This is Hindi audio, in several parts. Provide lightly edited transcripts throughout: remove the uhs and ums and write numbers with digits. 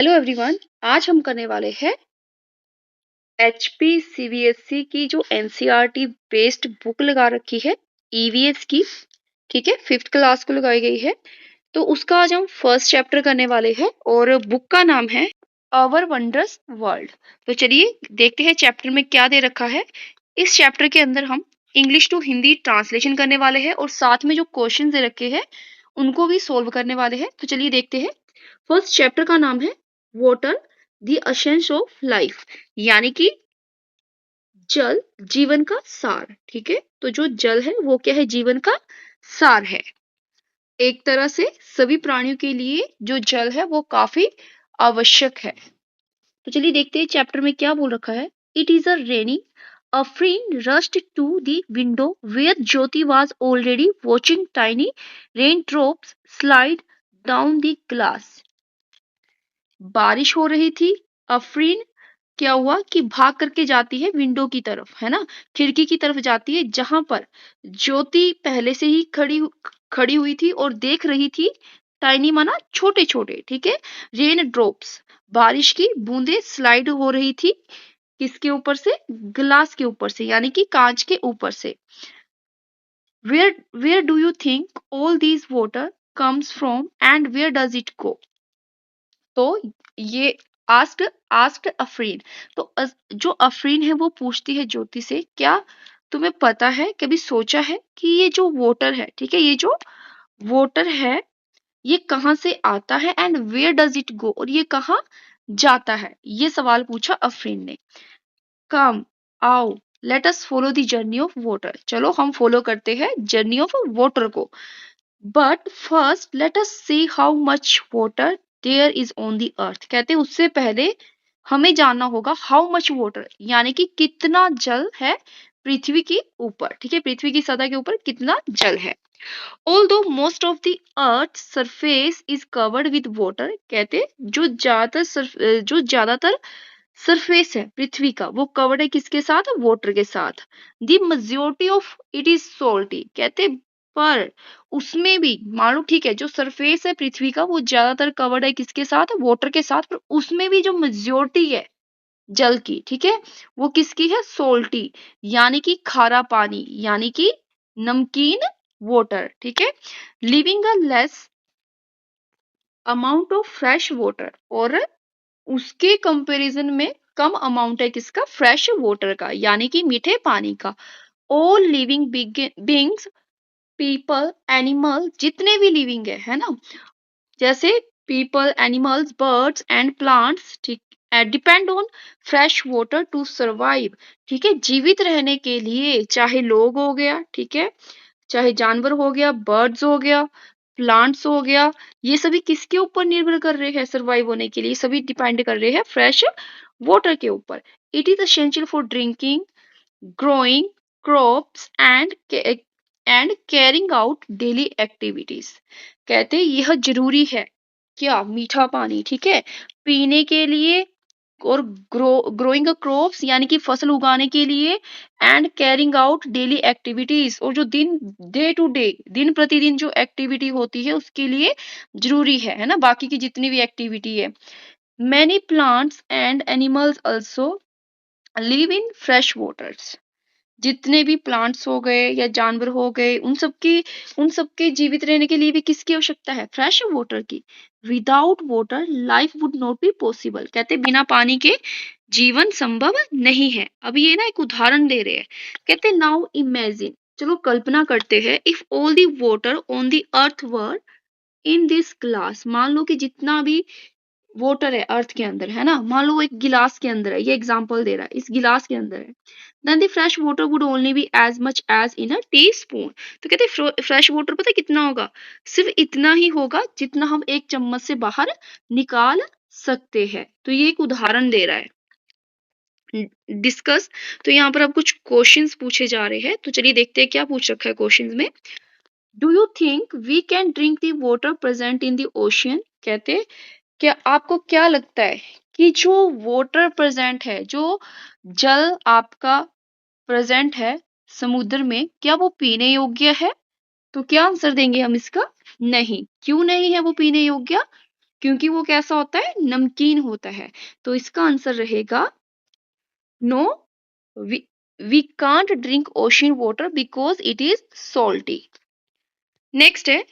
Hello everyone. आज हम करने वाले हैं एचपी सीबीएसई की जो एनसीईआरटी बेस्ड बुक लगा रखी है ईवीएस की। ठीक है, 5th क्लास को लगाई गई है। तो उसका आज हम फर्स्ट चैप्टर करने वाले हैं और बुक का नाम है आवर वंडरस वर्ल्ड। तो चलिए देखते हैं चैप्टर में क्या दे रखा है। इस चैप्टर के अंदर हम इंग्लिश टू हिंदी ट्रांसलेशन करने वाले हैं और साथ में जो क्वेश्चन दे रखे हैं उनको भी सोल्व करने वाले हैं। तो चलिए देखते हैं। फर्स्ट चैप्टर का नाम है water the essence of life, यानी कि जल जीवन का सार। ठीक है, तो जो जल है वो क्या है? जीवन का सार है। एक तरह से सभी प्राणियों के लिए जो जल है वो काफी आवश्यक है। तो चलिए देखते हैं चैप्टर में क्या बोल रखा है। It is a rainy Afreen rushed to the window where Jyoti was already watching tiny rain drops slide down the glass. बारिश हो रही थी। अफरीन क्या हुआ कि भाग करके जाती है विंडो की तरफ, है ना, खिड़की की तरफ जाती है जहां पर ज्योति पहले से ही खड़ी हुई थी और देख रही थी टाइनी माना छोटे छोटे, ठीक है, रेन ड्रॉप्स बारिश की बूंदे स्लाइड हो रही थी। किसके ऊपर से? ग्लास के ऊपर से, यानी कि कांच के ऊपर से। Where do you think all these water comes from and where does it go? तो ये आस्क्ड आस्क्ड अफरीन। तो जो अफरीन है वो पूछती है ज्योति से, क्या तुम्हें पता है, कभी सोचा है कि ये जो वोटर है, ठीक है, ये जो वोटर है ये कहाँ से आता है and where does it go, और ये कहाँ जाता है? ये सवाल पूछा अफरीन ने। कम आओ let us follow the journey of water, चलो हम फॉलो करते हैं जर्नी ऑफ वाटर को। But first let us see how much water there is on the earth. कहते हैं उससे पहले हमें जानना होगा हाउ मच वाटर, यानी कि कितना जल है पृथ्वी के ऊपर। ठीक है, पृथ्वी की सतह के ऊपर कितना जल है। Although most of the earth surface is covered with water. कहते जो ज्यादातर सरफेस है पृथ्वी का वो कवर्ड है किसके साथ? वाटर के साथ। The majority of it is salty. कहते पर उसमें भी मान लो, ठीक है, जो सरफेस है पृथ्वी का वो ज्यादातर कवर्ड है किसके साथ? वाटर के साथ। पर उसमें भी जो मेजोरिटी है जल की, ठीक है, वो किसकी है? सोल्टी, यानी कि खारा पानी, यानी कि नमकीन वाटर। ठीक है, living a less amount of fresh water, और उसके कंपैरिजन में कम अमाउंट है किसका? फ्रेश वाटर का, यानी कि मीठे पानी का। All living beings, people, animal, जितने भी लिविंग है ना, जैसे people, animals, birds and plants, ठीक, depend on fresh water to survive. ठीक है, जीवित रहने के लिए चाहे लोग हो गया, ठीक है, चाहे जानवर हो गया, बर्ड्स हो गया, प्लांट्स हो गया, ये सभी किसके ऊपर निर्भर कर रहे हैं सर्वाइव होने के लिए? सभी डिपेंड कर रहे हैं फ्रेश वाटर के ऊपर। It is essential for drinking, growing crops and carrying out daily activities. कहते हैं यह जरूरी है क्या? मीठा पानी, ठीक है, पीने के लिए, और ग्रोइंग क्रॉप्स यानी कि फसल उगाने के लिए, and carrying out daily activities, और जो डे टू डे, दिन प्रतिदिन जो एक्टिविटी होती है उसके लिए जरूरी है ना, बाकी की जितनी भी एक्टिविटी है। Many plants and animals also live in fresh waters. जितने भी प्लांट्स हो गए या जानवर हो गए, उन सबके जीवित रहने के लिए भी किसकी आवश्यकता है? फ्रेश वाटर की। Without water life would not be possible. कहते बिना पानी के जीवन संभव नहीं है। अब ये ना एक उदाहरण दे रहे हैं। कहते नाउ इमेजिन, चलो कल्पना करते हैं, if all the water on the earth were in this glass. मान लो कि जितना भी वाटर है अर्थ के अंदर, है ना, मान लो वो एक गिलास के अंदर है, ये एग्जांपल दे रहा है, इस गिलास के अंदर है। then the fresh water would only be as much as in a teaspoon। तो कहते हैं फ्रेश वाटर पता है कितना होगा? सिर्फ इतना ही होगा जितना हम एक चम्मच से बाहर निकाल सकते हैं। तो ये एक उदाहरण दे रहा है। डिस्कस। तो यहाँ पर अब कुछ क्वेश्चंस पूछे जा रहे हैं, तो चलिए देखते हैं क्या पूछ रखा है क्वेश्चंस में। Do you think we can drink the water present in the ocean? कहते क्या आपको क्या लगता है कि जो वाटर प्रेजेंट है, जो जल आपका प्रेजेंट है समुद्र में, क्या वो पीने योग्य है? तो क्या आंसर देंगे हम इसका? नहीं। क्यों नहीं है वो पीने योग्य? क्योंकि वो कैसा होता है, नमकीन होता है। तो इसका आंसर रहेगा no, we can't drink ocean water because it is salty. Next है,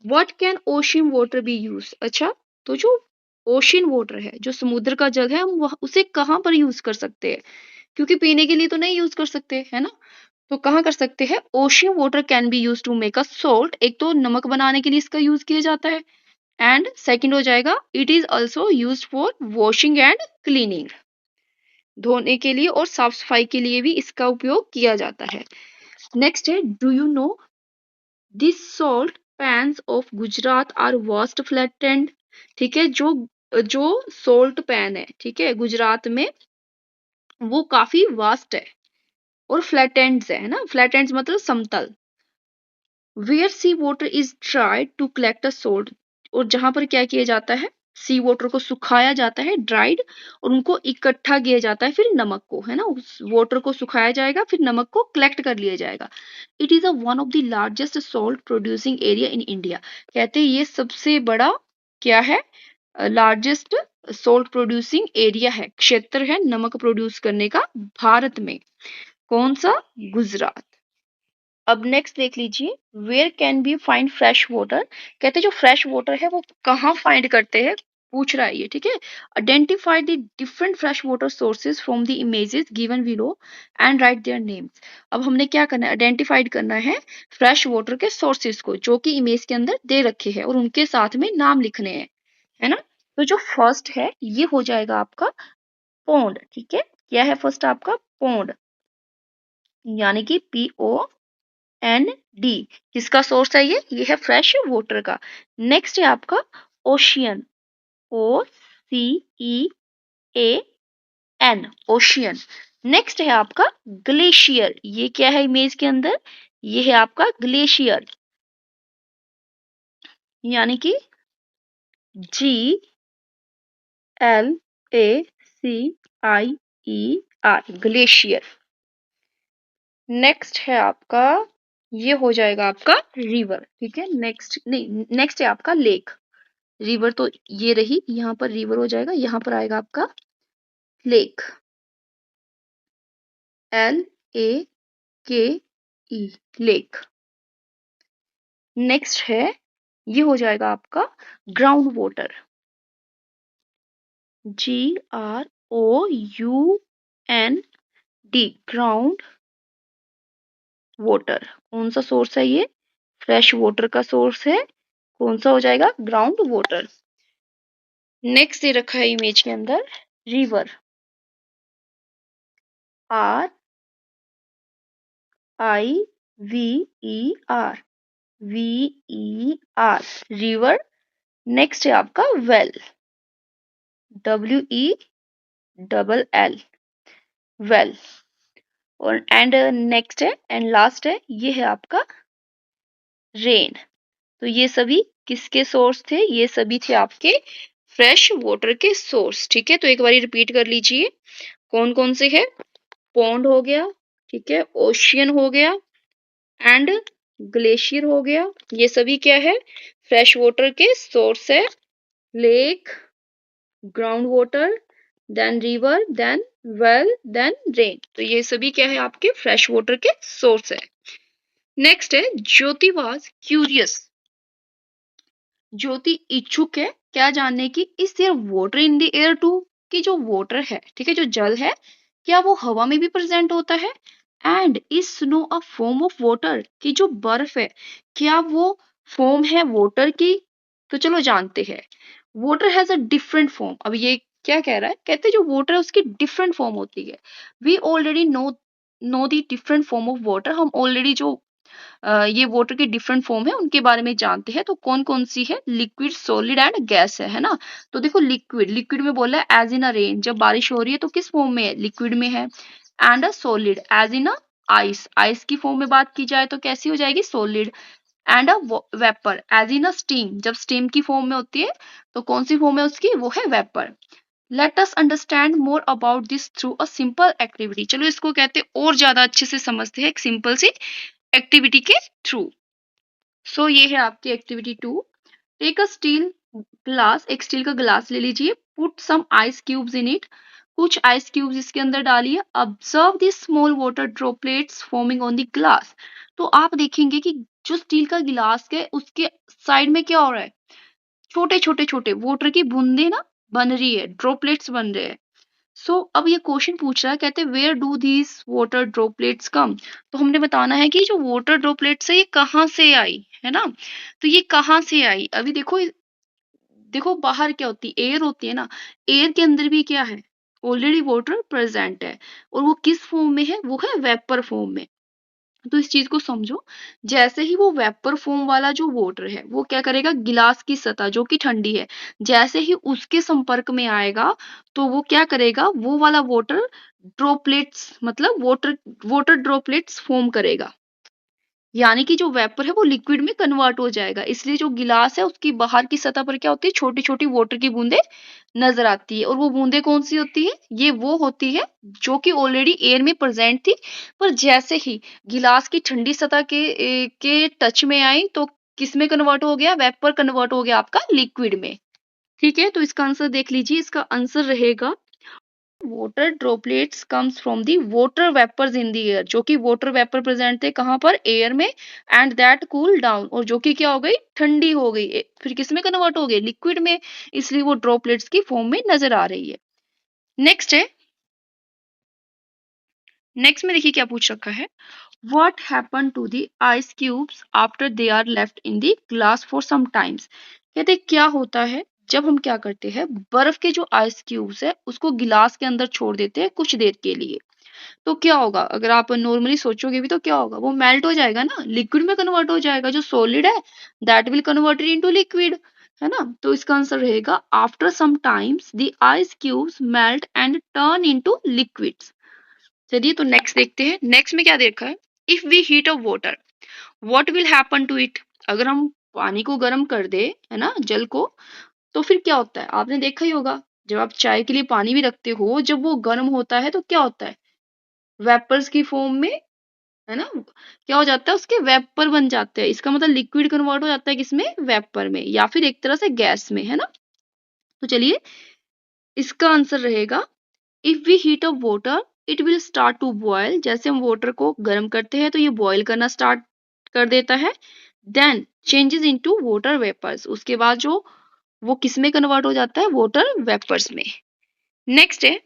what can ocean water be use. अच्छा, तो जो ओशन वाटर है, जो समुद्र का जल है, हम उसे कहाँ पर यूज कर सकते हैं, क्योंकि पीने के लिए तो नहीं यूज कर सकते, है ना। तो कहाँ कर सकते हैं, ocean water can be use to make a salt, एक तो नमक बनाने के लिए इसका यूज किया जाता है, एंड सेकंड हो जाएगा it is also use for washing and cleaning, धोने के लिए और साफ सफाई के लिए भी इसका उपयोग किया जाता है। नेक्स्ट है, do you know this salt pans of Gujarat are vast flattened. ठीक है, जो जो सॉल्ट पैन है, ठीक है, गुजरात में, वो काफी वास्ट है और फ्लैटेंड्स है ना, फ्लैटेंड्स मतलब समतल। Where sea water is dried to collect a salt, और जहां पर क्या किया जाता है, सी वाटर को सुखाया जाता है, ड्राइड, और उनको इकट्ठा किया जाता है, फिर नमक को, है ना, उस वाटर को सुखाया जाएगा, फिर नमक को कलेक्ट कर लिया जाएगा। It is a one of the largest salt producing area in India. कहते हैं ये सबसे बड़ा क्या है, लार्जेस्ट सॉल्ट प्रोड्यूसिंग एरिया है, क्षेत्र है नमक प्रोड्यूस करने का भारत में। कौन सा, गुजरात। अब नेक्स्ट देख लीजिए, where can be find fresh water. कहते हैं जो फ्रेश वाटर है वो कहाँ फाइंड करते हैं, पूछ रहा है ये, ठीक है। Identify the different fresh water sources from the images given below and right their names. अब हमने क्या करना है, आइडेंटिफाइड करना है फ्रेश वाटर के सोर्सेज को, जो कि इमेज के अंदर दे रखे हैं, और उनके साथ में नाम लिखने हैं, है ना। तो जो फर्स्ट है ये हो जाएगा आपका पौंड, ठीक है। क्या है फर्स्ट आपका, पौंड, यानी कि POND। किसका सोर्स है ये है फ्रेश वाटर का। नेक्स्ट है आपका ओशियन, OCEAN, ओशियन। नेक्स्ट है आपका ग्लेशियर, ये क्या है इमेज के अंदर, ये है आपका ग्लेशियर, यानी कि GLACIER, ग्लेशियर। नेक्स्ट है आपका, ये हो जाएगा आपका रिवर, ठीक है। नेक्स्ट नहीं, नेक्स्ट है आपका लेक। रिवर तो ये रही, यहाँ पर रिवर हो जाएगा, यहाँ पर आएगा आपका लेक, LAKE, लेक। नेक्स्ट है, ये हो जाएगा आपका ground water, GROUND, ground water. कौन सा सोर्स है ये, फ्रेश वाटर का सोर्स है, कौन सा हो जाएगा, ग्राउंड वाटर। नेक्स्ट दे रखा है इमेज के अंदर रिवर, RIVER, रिवर। नेक्स्ट है आपका वेल, WELL, वेल। और एंड नेक्स्ट है एंड लास्ट है, ये है आपका रेन। तो ये सभी किसके सोर्स थे, ये सभी थे आपके फ्रेश वाटर के सोर्स, ठीक है। तो एक बार रिपीट कर लीजिए, कौन कौन से है, पॉन्ड हो गया, ठीक है, ओशियन हो गया, एंड ग्लेशियर हो गया, ये सभी क्या है, फ्रेश वाटर के सोर्स है। Lake, ground water, then river, then well, then rain, तो ये सभी क्या है, आपके फ्रेश वाटर के सोर्स है। नेक्स्ट है, ज्योति वाज क्यूरियस, ज्योति इच्छुक है क्या जानने की, is there water in the air too, कि जो वाटर है, ठीक है, जो जल है, क्या वो हवा में भी प्रेजेंट होता है, and is snow a form of water, कि जो बर्फ है क्या वो फॉर्म है वाटर की। तो चलो जानते हैं, water has a different form. अब ये क्या कह रहा है, कहते हैं जो वाटर है उसकी डिफरेंट फॉर्म होती है। We already know the different form of water, हम ऑलरेडी जो ये वाटर की डिफरेंट फॉर्म है उनके बारे में जानते हैं। तो कौन कौन सी है, लिक्विड, सॉलिड एंड गैस है ना। तो देखो लिक्विड, लिक्विड में बोला है एज इन अ रेन, जब बारिश हो रही है तो किस फॉर्म में है, लिक्विड में है। And a solid as in a ice, ice की फॉर्म में बात की जाए तो कैसी हो जाएगी, solid. And a vapour as in a steam, जब स्टीम की फॉर्म में होती है तो कौन सी फॉर्म है उसकी, वो है vapour. Let us understand more about this through a simple activity. चलो इसको कहते हैं और ज्यादा अच्छे से समझते हैं एक सिंपल सी एक्टिविटी के थ्रू। सो ये है आपकी activity 2। Take a steel glass, एक स्टील का ग्लास ले लीजिए, put some ice cubes in it, कुछ आइस क्यूब्स इसके अंदर डालिए, observe the small water droplets forming on the glass. तो आप देखेंगे कि जो स्टील का गिलास है उसके साइड में क्या हो रहा है, छोटे छोटे छोटे वाटर की बूंदे ना बन रही है, ड्रॉपलेट्स बन रहे हैं। अब ये क्वेश्चन पूछ रहा है, कहते हैं where do these water droplets come. तो हमने बताना है कि जो वाटर ड्रॉपलेट्स है ये कहाँ से आई, है ना। तो ये कहाँ से आई, अभी देखो, देखो बाहर क्या होती है, एयर होती है ना, एयर के अंदर भी क्या है, ऑलरेडी वाटर प्रेजेंट है, और वो किस फॉर्म में है, वो है वेपर फॉर्म में। तो इस चीज को समझो, जैसे ही वो वेपर फॉर्म वाला जो वाटर है वो क्या करेगा, गिलास की सतह जो कि ठंडी है, जैसे ही उसके संपर्क में आएगा तो वो क्या करेगा, वो वाला वाटर ड्रॉपलेट्स, मतलब वाटर वाटर ड्रॉपलेट्स फॉर्म करेगा, यानी कि जो वेपर है वो लिक्विड में कन्वर्ट हो जाएगा। इसलिए जो गिलास है उसकी बाहर की सतह पर क्या होती है, छोटी छोटी वाटर की बूंदे नजर आती है, और वो बूंदे कौन सी होती है, ये वो होती है जो कि ऑलरेडी एयर में प्रेजेंट थी, पर जैसे ही गिलास की ठंडी सतह के टच में आई तो किस में कन्वर्ट हो गया, वेपर कन्वर्ट हो गया आपका लिक्विड में। ठीक है, तो इसका आंसर देख लीजिए, इसका आंसर रहेगा water droplets comes from the water vapours in the air, जो कि वाटर वेपर प्रेजेंट थे कहाँ पर, एयर में, एंड दैट कूल डाउन, और जो कि क्या हो गई, ठंडी हो गई, फिर किस में कन्वर्ट हो गई, लिक्विड में, इसलिए वो ड्रॉपलेट्स की फॉर्म में नजर आ रही है। नेक्स्ट है, नेक्स्ट में देखिए क्या पूछ रखा है, what happen to the ice cubes after they are left in the glass for some times. कहते हैं, क्या होता है जब हम क्या करते हैं, बर्फ के जो आइस क्यूब्स है उसको गिलास के अंदर छोड़ देते हैं कुछ देर के लिए, तो क्या होगा, अगर आप नॉर्मली सोचोगे भी तो क्या होगा, वो मेल्ट हो जाएगा ना, लिक्विड में कन्वर्ट हो जाएगा, जो सॉलिड है that will convert into liquid, है ना। तो इसका आंसर रहेगा after some times the ice cubes melt and turn into liquids. चलिए तो नेक्स्ट देखते हैं, नेक्स्ट में क्या देखा है, if we heat up water what will happen to it. अगर हम पानी को गर्म कर दे, है ना, जल को, तो फिर क्या होता है, आपने देखा ही होगा, जब आप चाय के लिए पानी भी रखते हो, जब वो गर्म होता है तो क्या होता है, वेपर्स की फॉर्म में, है ना, क्या हो जाता है, उसके वेपर बन जाते हैं, इसका मतलब लिक्विड कन्वर्ट हो जाता है किसमें, वेपर में, या फिर एक तरह से गैस में, है ना। तो चलिए, इसका आंसर रहेगा if we heat up water it will start to boil, जैसे हम वाटर को गर्म करते हैं तो ये बॉयल करना स्टार्ट कर देता है, then changes into water vapours, उसके बाद जो वो किस में कन्वर्ट हो जाता है, वाटर वेपर्स में। नेक्स्ट है,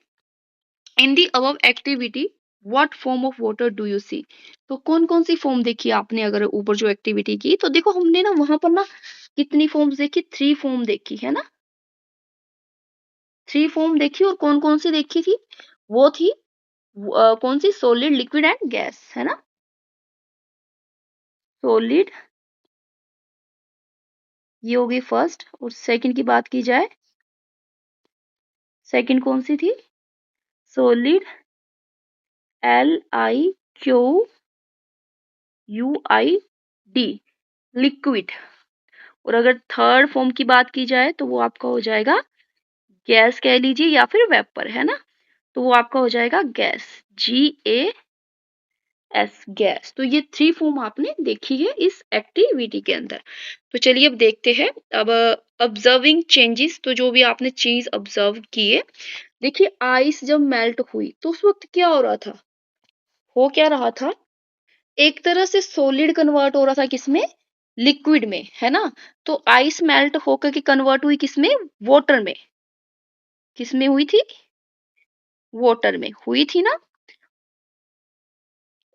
in the above activity what form of water do you see. तो कौन कौन सी फॉर्म देखी आपने, अगर ऊपर जो एक्टिविटी की, तो देखो हमने ना वहां पर ना कितनी फॉर्म्स देखी, 3 फॉर्म देखी है ना, 3 फॉर्म देखी, और कौन कौन सी देखी थी, वो थी कौन सी, सॉलिड, लिक्विड एंड गैस, है ना, सॉलिड, ये हो गई फर्स्ट, और सेकंड की बात की जाए, सेकंड कौन सी थी, सॉलिड, LIQUID, लिक्विड, और अगर थर्ड फॉर्म की बात की जाए तो वो आपका हो जाएगा गैस कह लीजिए या फिर वेपर, है ना, तो वो आपका हो जाएगा गैस, GAS, गैस। तो ये 3 फॉर्म आपने देखी है इस एक्टिविटी के अंदर। तो चलिए अब देखते हैं, अब ऑब्जर्विंग चेंजेस, तो जो भी आपने चीज ऑब्जर्व की है, देखिए आइस जब मेल्ट हुई तो उस वक्त क्या हो रहा था, हो क्या रहा था, एक तरह से सॉलिड कन्वर्ट हो रहा था किसमें, लिक्विड में, है ना। तो आइस मेल्ट होकर के कन्वर्ट हुई किसमें, वाटर में, किसमें हुई थी, वाटर में हुई थी ना।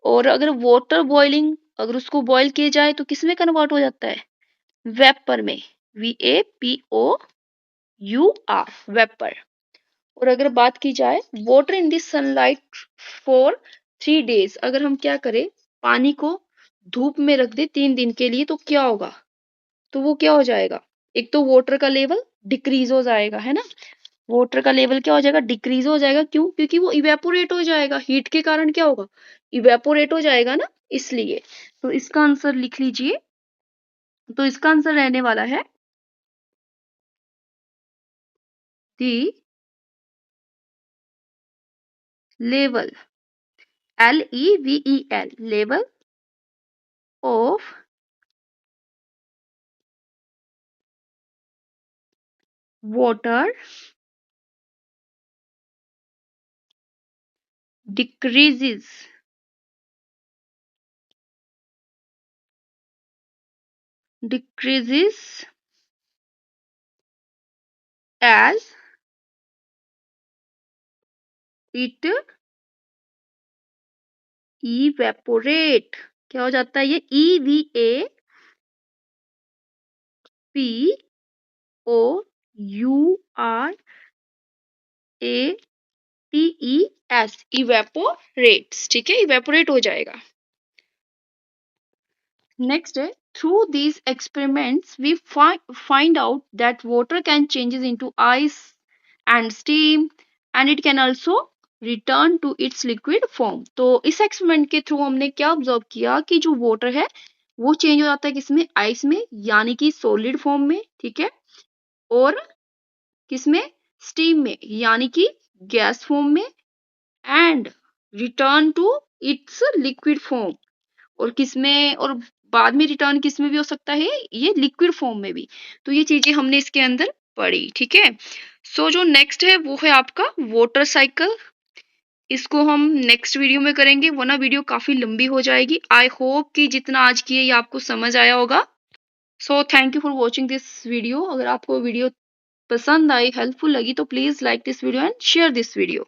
और अगर वाटर बॉइलिंग, अगर उसको बॉईल किया जाए तो किसमें कन्वर्ट हो जाता है, वेपर में, VAPOUR, वेपर। और अगर बात की जाए water in the sunlight for 3 days, अगर हम क्या करें, पानी को धूप में रख दे 3 दिन के लिए, तो क्या होगा, तो वो क्या हो जाएगा, एक तो वाटर का लेवल डिक्रीज हो जाएगा, है ना, वाटर का लेवल क्या हो जाएगा, डिक्रीज हो जाएगा, क्यों, क्योंकि वो इवेपोरेट हो जाएगा, हीट के कारण क्या होगा, इवेपोरेट हो जाएगा ना, इसलिए। तो इसका आंसर लिख लीजिए, तो इसका आंसर रहने वाला है the level, LEVEL, level of water decreases as it evaporate। क्या हो जाता है ये? EVAPOURATES, evaporates, ठीक है, evaporate हो जाएगा। नेक्स्ट है, through these experiments we find out that water can changes into ice and steam and it can also return to its liquid form। तो इस एक्सपेरिमेंट के थ्रू हमने क्या ऑब्जर्व किया कि जो वाटर है वो चेंज हो जाता है किसमें? आइस में, यानी कि सॉलिड फॉर्म में, ठीक है, और किसमें? स्टीम में, यानी कि गैस फॉर्म में, and return to its liquid form. और किसमें? और बाद में रिटर्न किसमें भी हो सकता है? ये लिक्विड फॉर्म में भी। तो ये चीजें हमने इसके अंदर पढ़ी, ठीक है। सो जो नेक्स्ट है वो है आपका वाटर साइकिल। इसको हम नेक्स्ट वीडियो में करेंगे, वरना वीडियो काफी लंबी हो जाएगी। आई होप कि जितना आज की है ये आपको समझ आया होगा। So thank you for watching this video. अगर आपको वीडियो पसंद आई, हेल्पफुल लगी, तो please like this video and share this video.